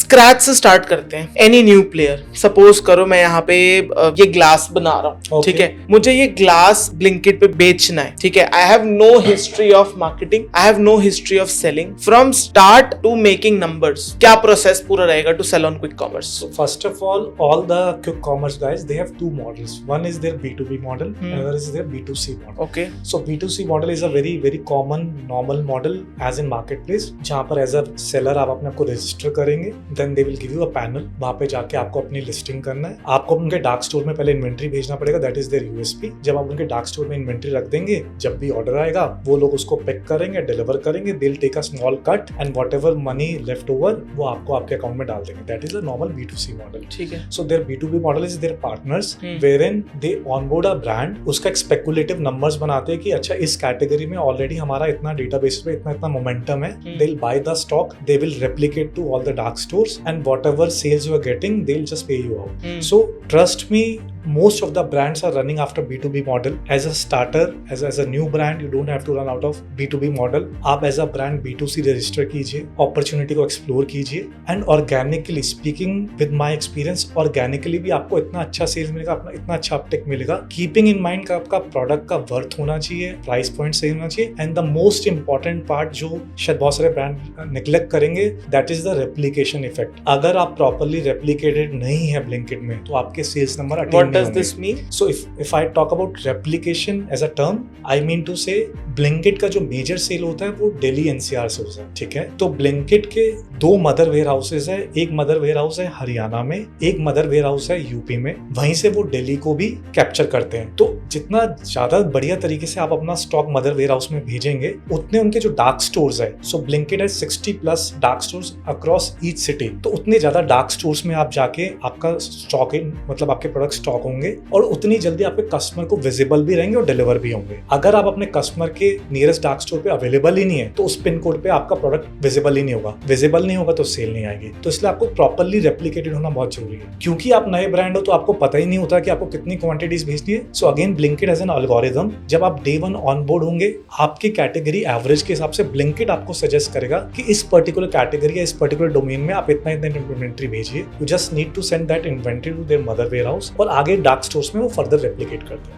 Scratch से start करते हैं। एनी न्यू प्लेयर, सपोज करो मैं यहाँ पे ये ग्लास बना रहा हूँ, ठीक है, मुझे ये ग्लास ब्लिंकिट पे बेचना है, ठीक है। I have no history of marketing, I have no history of selling, from start to making numbers, क्या प्रोसेस पूरा रहेगा to sell on quick commerce? First of all the quick commerce guys, they have two models. One is their B2B model, another is their B2C model. Okay. So B2C model is a very very common normal model as in marketplace, जहाँ पर as a seller आप अपने आप को register करेंगे, then they will give you a panel, वहाँ पे जाके आपको अपनी listing करना है, आपको उनके डार्क स्टोर में पहले इन्वेंट्री भेजना पड़ेगा, that is their USP। जब आप उनके डार्क स्टोर में इन्वेंट्री रख देंगे, जब भी ऑर्डर आएगा वो लोग उसको पिक करेंगे, डिलीवर करेंगे, they'll take a small cut and whatever money left over वो आपको आपके अकाउंट में डाल देंगे। That is a normal B2C model। ठीक है। So their B2B model is their partners wherein they onboard a brand, उसका एक speculative numbers बनाते हैं कि अच्छा इस कैटेगरी में ऑलरेडी हमारा इतना डेटाबेस पे इतना मोमेंटम है, they'll buy the stock, they will replicate to all the dark stores and whatever sales you are getting they'll just pay you out। So trust me, most of the brands are running after B2B model। as a starter, as a new brand you don't have to run out of B2B model। आप as a brand B2C register कीजिए, opportunity को explore कीजिए and organically speaking with my experience, organically भी आपको इतना अच्छा sales मिलेगा, अपना इतना अच्छा अपटेक मिलेगा, कीपिंग इन माइंड का आपका प्रोडक्ट का वर्थ होना चाहिए, प्राइस पॉइंट सही होना चाहिए and the most important part जो शायद बहुत सारे ब्रांड निग्लेक्ट करेंगे, that is the replication effect. अगर आप प्रॉपर्ली रेप्लिकेटेड नहीं है ब्लिंकिट में तो आपके सेल्स नंबर अटेन नहीं होंगे। What does this mean? So if I talk about replication as a term, I mean to say Blinkit का जो मेजर सेल होता है वो दिल्ली NCR से होता है, ठीक है। तो Blinkit के दो मदर वेयर हाउसेज है, एक मदर वेयर हाउस है हरियाणा में, एक मदर वेयर हाउस है यूपी में, वहीं से वो दिल्ली को भी कैप्चर करते हैं। तो जितना ज्यादा बढ़िया तरीके से आप अपना स्टॉक मदर वेयर हाउस में भेजेंगे उतने उनके जो डार्क स्टोर्स है, सो Blinkit है 60+ dark stores across each city, तो उतने ज्यादा डार्क स्टोर्स में आप जाके आपका स्टॉक मतलब आपके प्रोडक्ट स्टॉक होंगे और उतनी जल्दी आपके कस्टमर को विजिबल भी रहेंगे और डिलीवर भी होंगे। अगर आप अपने कस्टमर के नियरेस्ट डार्क स्टोर पे अवेलेबल ही नहीं है तो उस पिन कोड पे आपका प्रोडक्ट विजिबल ही नहीं होगा, विजिबल नहीं होगा तो सेल नहीं आएगी। तो इसलिए आपको प्रॉपर्ली रेप्लिकेटेड होना बहुत जरूरी है, क्योंकि आप नए ब्रांड हो तो आपको पता ही नहीं होता कि आपको कितनी क्वांटिटीज भेजनी है। So again Blinkit has an algorithm, जब आप डे 1 ऑन बोर्ड होंगे आपकी कैटेगरी एवरेज के हिसाब से Blinkit आपको सजेस्ट करेगा कि इस पर्टिकुलर कैटेगरी या इस पर्टिकुलर डोमेन में आप इतना इन्वेंट्री भेजिए। You just need to send that inventory to their mother warehouse और आगे डार्क स्टोर्स में वो फर्दर रेप्लिकेट करते हैं।